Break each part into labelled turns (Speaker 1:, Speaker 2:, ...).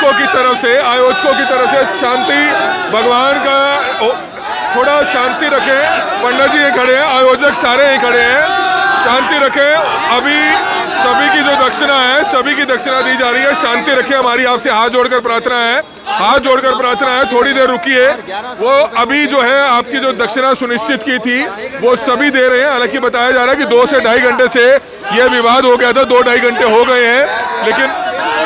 Speaker 1: आयोजकों की तरफ से शांति, भगवान का थोड़ा शांति रखें। पंडित जी ये खड़े हैं, आयोजक सारे ही खड़े हैं, शांति रखें। अभी सभी की जो दक्षिणा है, सभी की दक्षिणा दी जा रही है, शांति रखें। हमारी आपसे हाथ जोड़कर प्रार्थना है, थोड़ी देर रुकिए। वो अभी जो है आपकी जो दक्षिणा सुनिश्चित की थी वो सभी दे रहे हैं। हालांकि बताया जा रहा है कि 2 से ढाई घंटे से ये विवाद हो गया था, 2-2.5 घंटे हो गए हैं, लेकिन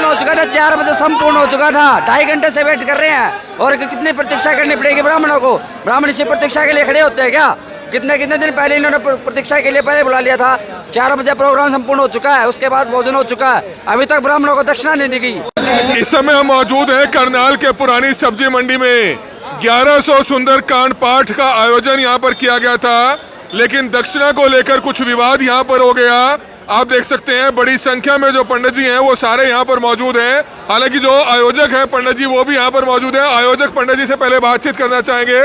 Speaker 2: हो चुका था। 4 बजे संपूर्ण हो चुका था। 2.5 घंटे से वेट कर रहे हैं और कितनी प्रतीक्षा करनी पड़ेगी ब्राह्मणों को? ब्राह्मण इसी प्रतीक्षा के लिए खड़े होते हैं क्या? कितने दिन पहले इन्होंने प्रतीक्षा के लिए पहले बुला लिया था। 4 बजे प्रोग्राम संपूर्ण हो चुका है, उसके बाद भोजन हो चुका है, अभी तक ब्राह्मणों को दक्षिणा नहीं दी गई।
Speaker 1: इस समय हम मौजूद हैं करनाल के पुरानी सब्जी मंडी में। 1100 सुंदरकांड पाठ का आयोजन यहाँ पर किया गया था, लेकिन दक्षिणा को लेकर कुछ विवाद यहाँ पर हो गया। आप देख सकते हैं बड़ी संख्या में जो पंडित जी हैं वो सारे यहाँ पर मौजूद हैं। हालांकि जो आयोजक हैं पंडित जी वो भी यहाँ पर मौजूद हैं। आयोजक पंडित जी से पहले बातचीत करना चाहेंगे।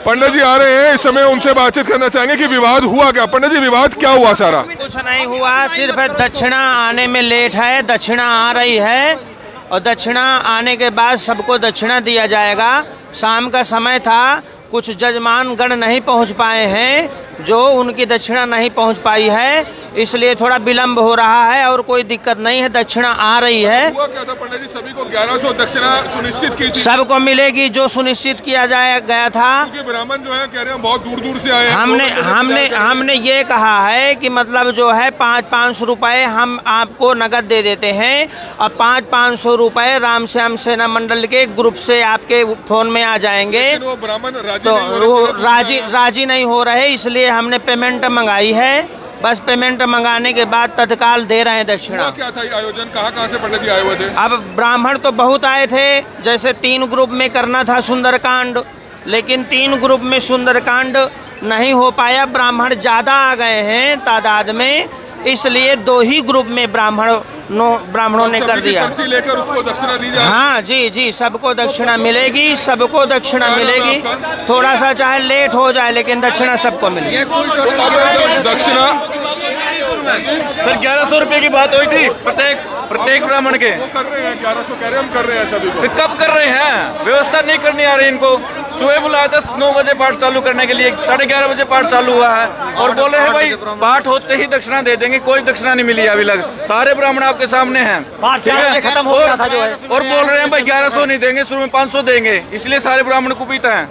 Speaker 1: पंडित जी आ रहे हैं, इस समय उनसे बातचीत करना चाहेंगे कि विवाद हुआ क्या। पंडित जी विवाद क्या हुआ? सारा
Speaker 3: कुछ नहीं हुआ, सिर्फ दक्षिणा आने में लेट है। दक्षिणा आ रही है और दक्षिणा आने के बाद सबको दक्षिणा दिया जाएगा। शाम का समय था, कुछ जजमान गण नहीं पहुंच पाए हैं, जो उनकी दक्षिणा नहीं पहुंच पाई है, इसलिए थोड़ा विलंब हो रहा है और कोई दिक्कत नहीं है, दक्षिणा आ रही है।
Speaker 1: हुआ क्या था पंडित जी? सभी को 1100 दक्षिणा सुनिश्चित की थी।
Speaker 3: सबको मिलेगी जो सुनिश्चित किया गया था।
Speaker 1: ब्राह्मण जो है कह रहे हैं बहुत दूर से आए हैं।
Speaker 3: हमने ये कहा है कि मतलब जो है 500 रुपए हम आपको नगद दे देते हैं और 500 रुपए राम श्याम सेना मंडल के ग्रुप से आपके फोन में आ जाएंगे।
Speaker 1: वो ब्राह्मण
Speaker 3: तो राजी नहीं हो रहे, इसलिए हमने पेमेंट मंगाई है। बस पेमेंट मंगाने के बाद तत्काल दे रहे हैं दक्षिणा।
Speaker 1: क्या था आयोजन? कहाँ से पंडित जी आए हुए थे?
Speaker 3: अब ब्राह्मण तो बहुत आए थे, जैसे 3 ग्रुप में करना था सुंदरकांड, लेकिन 3 ग्रुप में सुंदरकांड नहीं हो पाया। ब्राह्मण ज़्यादा आ गए हैं तादाद में, इसलिए 2 ही ग्रुप में ब्राह्मणों ने कर दिया।
Speaker 1: पर्ची लेकर उसको दक्षिणा दी जाए।
Speaker 3: हाँ जी, सबको दक्षिणा मिलेगी, सबको दक्षिणा मिलेगी। थोड़ा सा चाहे लेट हो जाए, लेकिन दक्षिणा सबको मिलेगी।
Speaker 1: दक्षिणा
Speaker 4: सर 1100 रुपए की बात हुई थी प्रत्येक ब्राह्मण के।
Speaker 1: वो कर रहे हैं 1100 कह रहे हैं, हम कर रहे हैं सभी को।
Speaker 4: कब कर रहे हैं? व्यवस्था नहीं करनी आ रही इनको। सुबह बुलाया था 9 बजे पाठ चालू करने के लिए, 11:30 बजे पाठ चालू हुआ है और बोले हैं भाई पाठ होते ही दक्षिणा दे देंगे। कोई दक्षिणा नहीं मिली अभी लग। सारे ब्राह्मण आपके सामने हैं,
Speaker 2: खत्म हो गया था जो है।
Speaker 4: और बोल रहे हैं भाई 1100 नहीं देंगे, शुरू में 500 देंगे। इसलिए सारे ब्राह्मण कुपित हैं,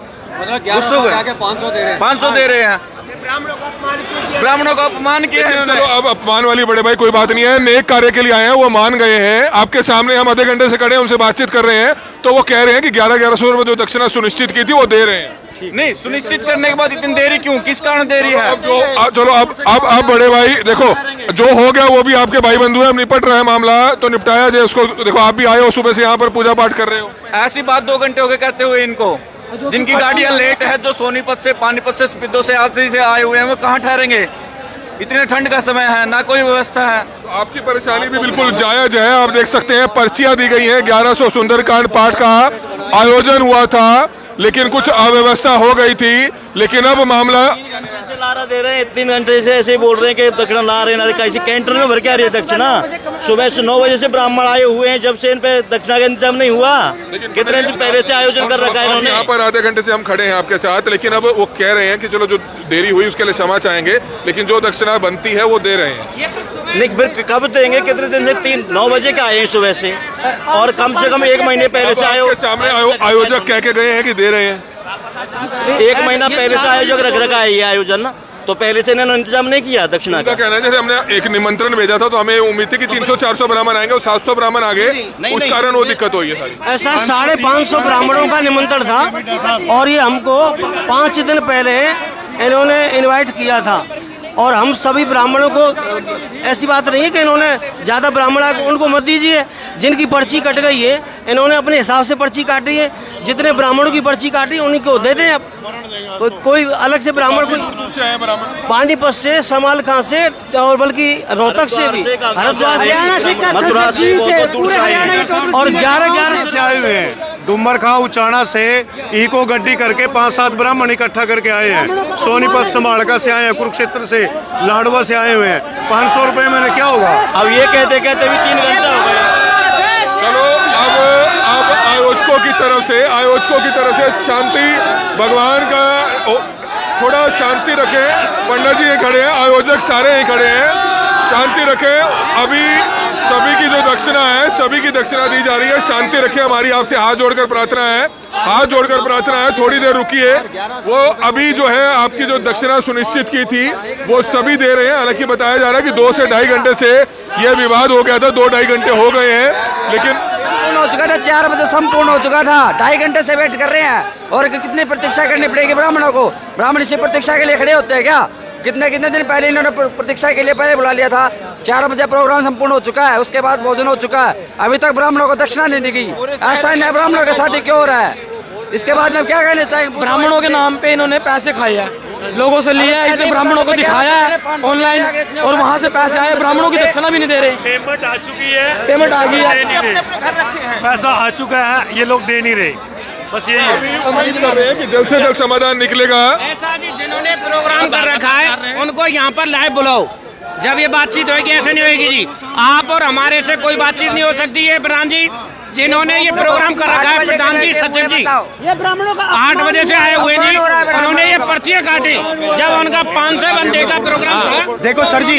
Speaker 4: 500 दे रहे हैं। ब्राह्मणों का अपमान किया है
Speaker 1: चलो अब अपमान वाली बड़े भाई कोई बात नहीं है, नेक कार्य के लिए आए हैं, वो मान गए हैं। आपके सामने हम आधे घंटे से खड़े हैं, उनसे बातचीत कर रहे हैं, तो वो कह रहे हैं कि 1100 रुपए जो दक्षिणा सुनिश्चित की थी वो दे रहे हैं।
Speaker 4: नहीं, सुनिश्चित करने के बाद इतनी देरी क्यों? किस कारण देरी है?
Speaker 1: चलो अब बड़े भाई देखो, जो हो गया वो भी आपके भाई बंधु है, निपट रहा है मामला, तो निपटाया जाए उसको। देखो आप भी आए हो, सुबह से यहाँ पर पूजा पाठ कर रहे हो।
Speaker 4: ऐसी बात 2 घंटे हो गए कहते हुए इनको। जिनकी गाड़ियां लेट है, जो सोनीपत से, पानीपत से, स्पिद्दो से, आदि से आए हुए हैं, वो कहाँ ठहरेंगे? इतने ठंड का समय है, ना कोई व्यवस्था है।
Speaker 1: तो आपकी परेशानी भी बिल्कुल जायज है। आप देख सकते हैं पर्चियां दी गई हैं। 1100 सुंदरकांड पाठ का आयोजन हुआ था, लेकिन कुछ अव्यवस्था हो गई थी। लेकिन अब मामला
Speaker 5: लारा दे रहे हैं, 3 घंटे से ऐसे ही बोल रहे हैं कि दक्षिणा ला रहे हैं। कैसे कैंटर में भर के आ रही है दक्षिणा? सुबह से 9 बजे से ब्राह्मण आए हुए हैं, जब से इन पे दक्षिणा का इंतजाम नहीं हुआ। कितने दिन पहले से आयोजन कर रखा है इन्होंने।
Speaker 1: यहाँ पर आधे घंटे से हम खड़े हैं आपके साथ, लेकिन अब वो कह रहे हैं कि चलो जो देरी हुई उसके लिए क्षमा चाहेंगे, लेकिन जो दक्षिणा बनती है वो दे रहे हैं।
Speaker 5: नहीं, फिर कब देंगे? कितने दिन से? 9 बजे के आए हैं सुबह से, और कम से कम 1 महीने पहले से आए।
Speaker 1: सामने आयोजक कह के गए हैं कि दे रहे हैं।
Speaker 5: 1 महीना पहले से आयोजक रख रखा है ये आयोजन ना, तो पहले से इन्होंने इंतजाम नहीं किया दक्षिणा का।
Speaker 1: कहना है जैसे हमने एक निमंत्रण भेजा था, तो हमें उम्मीद थी कि 300-400 ब्राह्मण आएंगे और 700 ब्राह्मण आ गए, उस कारण वो दिक्कत हुई है सारी।
Speaker 6: ऐसा 550 ब्राह्मणों का निमंत्रण था, और ये हमको 5 दिन पहले इन्होंने इनवाइट किया था। और हम सभी ब्राह्मणों को, ऐसी बात नहीं है कि इन्होंने ज़्यादा ब्राह्मण उनको मत दीजिए। जिनकी पर्ची कट गई है, इन्होंने अपने हिसाब से पर्ची काटी है। जितने ब्राह्मणों की पर्ची काटी उन्हीं को दे दें। अब कोई अलग से ब्राह्मण, कोई पानीपत से, समाल खां से, और बल्कि रोहतक से भी, हरिद्वार से, और 11
Speaker 7: से आए हुए हैं। डुमरखा उचाना से इको गड्डी करके 5-7 ब्राह्मण इकट्ठा करके आए हैं। सोनीपत संभालका से आए हैं, कुरुक्षेत्र से, लाडवा से आए हुए हैं। 500 रुपए में क्या होगा?
Speaker 5: अब ये कहते कहते भी 3 घंटा हो गया।
Speaker 1: चलो से आयोजकों की तरफ से शांति भगवान का थोड़ा शांति रखें। पंडित जी ये खड़े हैं, आयोजक सारे ही खड़े हैं, शांति रखें। अभी सभी की जो दक्षिणा है, सभी की दक्षिणा दी जा रही है, शांति रखें। हमारी आपसे हाथ जोड़कर प्रार्थना है, हाथ जोड़कर प्रार्थना है, थोड़ी देर रुकिए। वो अभी जो है आपकी जो दक्षिणा सुनिश्चित की थी वो सभी दे रहे हैं। हालांकि बताया जा रहा है कि 2 से ढाई घंटे से ये विवाद हो गया था, 2-2.5 घंटे हो गए हैं, लेकिन
Speaker 2: हो चुका था, 4 बजे संपूर्ण हो चुका था। 2.5 घंटे से वेट कर रहे हैं और कितनी प्रतीक्षा करनी पड़ेगी ब्राह्मणों को? ब्राह्मण इसी प्रतीक्षा के लिए खड़े होते हैं क्या? कितने दिन पहले इन्होंने प्रतीक्षा के लिए पहले बुला लिया था। 4 बजे प्रोग्राम संपूर्ण हो चुका है, उसके बाद भोजन हो चुका है, अभी तक ब्राह्मणों को दक्षिणा नहीं दी गई। ऐसा नहीं, ब्राह्मणों के साथ क्यों हो रहा है? इसके बाद में क्या कहना चाहेंगे?
Speaker 8: ब्राह्मणों के नाम पे इन्होंने पैसे खाए हैं, लोगों से लिए हैं, इतने ब्राह्मणों को दिखाया है ऑनलाइन और वहाँ से पैसे आए, ब्राह्मणों की दक्षिणा भी नहीं दे रहे।
Speaker 9: पेमेंट आ चुकी है,
Speaker 8: पेमेंट आ गई है,
Speaker 9: पैसा आ चुका है, ये लोग दे नहीं रहे। बस यही है,
Speaker 1: उम्मीद कर रहे हैं कि जल्द से जल्द समाधान निकलेगा।
Speaker 10: ऐसा जी जिन्होंने प्रोग्राम कर रखा है उनको यहाँ पर लाइव बुलाओ, जब ये बातचीत होगी। ऐसे नहीं होगी जी, आप और हमारे से कोई बातचीत नहीं हो सकती है। प्रधान जी जिन्होंने ये प्रोग्राम कर रखा है, प्रधान जी सचिव जी, ये ब्राह्मणों का 8 बजे से आए हुए जी, उन्होंने ये पर्चियां काटी जब उनका 500 बंदे का प्रोग्राम था।
Speaker 6: देखो सर जी,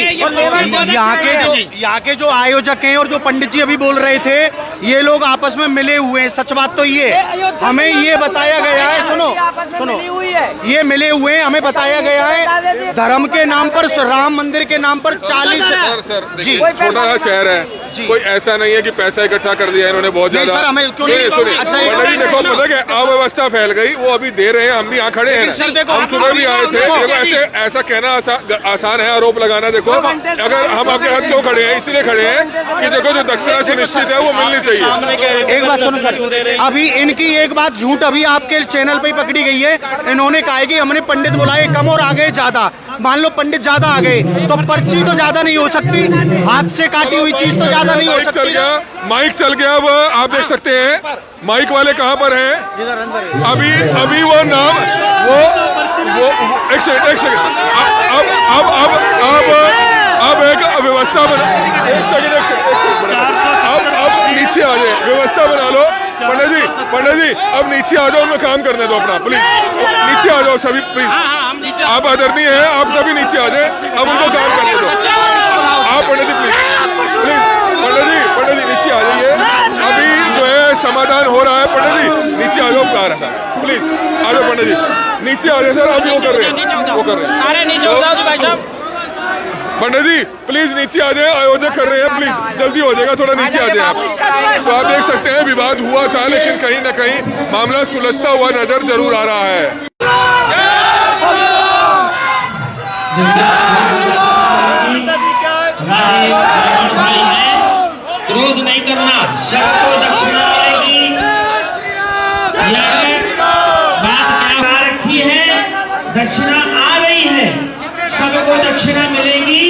Speaker 6: यहाँ के जो आयोजक हैं और जो पंडित जी अभी बोल रहे थे, ये लोग आपस में मिले हुए हैं। सच बात तो ये हमें ये बताया गया है, सुनो, ये मिले हुए हैं, हमें बताया गया है धर्म के नाम पर, राम मंदिर के नाम पर 40
Speaker 1: सर देखिए, छोटा सा शहर है, कोई ऐसा नहीं है कि पैसा इकट्ठा कर दिया इन्होंने बहुत ज्यादा।
Speaker 6: सुनिए
Speaker 1: पंडित जी देखो, पता है अव्यवस्था फैल गई, वो अभी दे रहे हैं, हम भी यहाँ खड़े हैं, हम सुबह भी आए थे। देखो ऐसा कहना आसान है, आरोप लगाना। देखो अगर हम आपके हाथ क्यों खड़े हैं, इसलिए खड़े हैं कि देखो जो दक्षिणा सुनिश्चित है वो मिलनी चाहिए।
Speaker 6: एक बात सुनो सर, अभी इनकी एक बात झूठ अभी आपके चैनल पे पकड़ी गई है। इन्होंने कहा है कि हमने पंडित बुलाए कम और आ गए ज्यादा। मान लो पंडित ज्यादा आ गए तो पर्ची तो ज्यादा नहीं हो सकती, हाथ से काटी हुई चीज तो ज्यादा नहीं हो सकती।
Speaker 1: चल गया, माइक चल गया, वो आप देख सकते हैं। माइक वाले कहाँ पर हैं? अभी वो नाम वो एक सेकंड अब एक व्यवस्था बना, एक सेकंड अब नीचे आ जाए, व्यवस्था बना लो। पंडित जी अब नीचे आ जाओ, उनको काम करने दो अपना, प्लीज नीचे आ जाओ सभी, प्लीज। आप आदरणीय हैं, आप सभी नीचे आ जाए, अब उनको काम करने दो। आप पंडित जी प्लीज पंडित जी नीचे आ जाइए, अभी जो है समाधान हो रहा है। पंडित जी नीचे आ जाओ, आ रहा है, प्लीज आ जाओ पंडित जी, नीचे आ जाए सर। अभी वो कर रहे हैं,
Speaker 10: सारे नीचे हो जाओ भाई साहब।
Speaker 1: पंडित जी प्लीज नीचे आ जाए, आयोजक कर रहे हैं, प्लीज जल्दी हो जाएगा, थोड़ा नीचे आ जाए आप। तो आप देख सकते हैं विवाद हुआ था, लेकिन कहीं ना कहीं मामला सुलझता हुआ नजर जरूर आ रहा है।
Speaker 10: क्रोध नहीं करना, सबको दक्षिणा आएगी। बात क्या रखी है, दक्षिणा आ रही है, सबको दक्षिणा मिलेगी।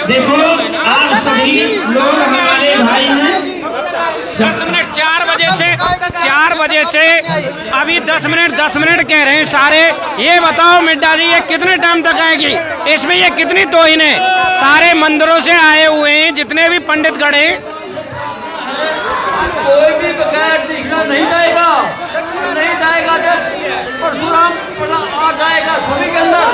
Speaker 10: देखो आप सभी लोग हमारे भाई हैं। 10 मिनट 4 बजे से अभी 10 मिनट कह रहे हैं सारे। ये बताओ मिड्डा जी, ये कितने टाइम तक आएगी? इसमें ये कितनी तोहिन है? सारे मंदिरों से आए हुए हैं जितने भी पंडित खड़े,
Speaker 11: कोई भी बगैर दिखना नहीं जाएगा, नहीं जाएगा। जब परशुराम आ जाएगा सभी के अंदर।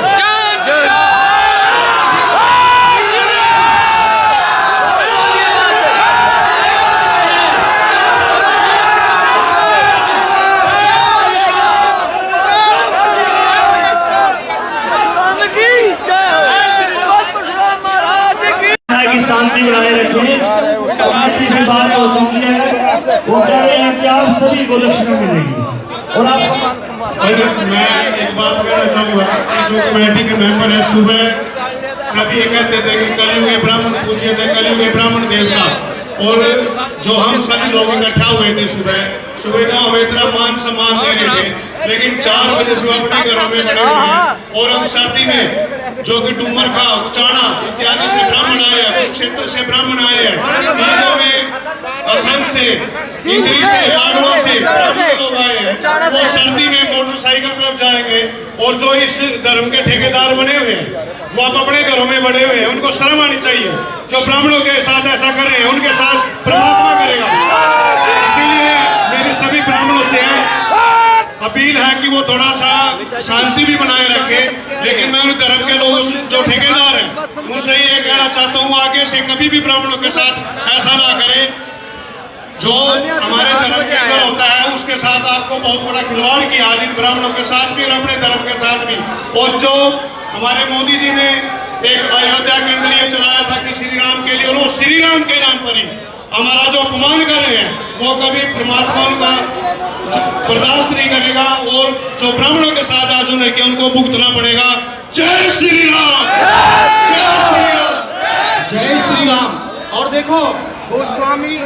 Speaker 9: शांति बनाए रखें। पार्टी से बात हो चुकी है, वो कह रहे हैं कि आप सभी को दक्षिणा मिलेगी। और आप
Speaker 7: मैं एक बात कहना चाहूँगा कि जो कमेटी के मेंबर है, सुबह सभी ये कहते थे कि कलयुग ब्राह्मण पूजिए थे, कलयुग ब्राह्मण देवता, और जो हम सभी लोग इकट्ठा हुए थे सुबह का हमें इतना मान सम्मान दे रहे थे, लेकिन 4 बजे सुबह अपने घरों में बने हुए हैं। और हम सर्दी में जो कि डूमर खा, उचाना इत्यादि से ब्राह्मण आए हैं, क्षेत्र से ब्राह्मण आए हैं, ईदों में असम से, इंद्री से, लाडवा से ब्राह्मण लोग आए हैं। वो सर्दी में मोटरसाइकिल पर जाएंगे, और जो इस धर्म के ठेकेदार बने हुए हैं वो आप अपने घरों में बड़े हुए हैं, उनको शर्म आनी चाहिए। जो ब्राह्मणों के साथ ऐसा कर रहे हैं, उनके साथ परमात्मा करेगा। इसीलिए मेरी सभी ब्राह्मणों से सा शांति भी बनाए रखे। लेकिन मैं उन धर्म के लोग जो ठेकेदार हैं उनसे ये कहना चाहता हूँ, आगे से कभी भी ब्राह्मणों के साथ ऐसा ना करें। जो हमारे धर्म के अंदर होता है उसके साथ आपको बहुत बड़ा खिलवाड़ किया, आज ब्राह्मणों के साथ भी और अपने धर्म के साथ भी। और जो हमारे मोदी जी ने एक अयोध्या के अंदर ये चलाया था कि श्री राम के लिए, और वो श्री राम के नाम पर ही हमारा जो अपमान कर रहे हैं वो कभी परमात्मा का बर्दाश्त नहीं करेगा। और जो ब्राह्मणों के साथ आज उन्हें किया उनको भुगतना पड़ेगा। जय श्री राम, जय श्री राम,
Speaker 6: जय श्री राम। और देखो गोस्वामी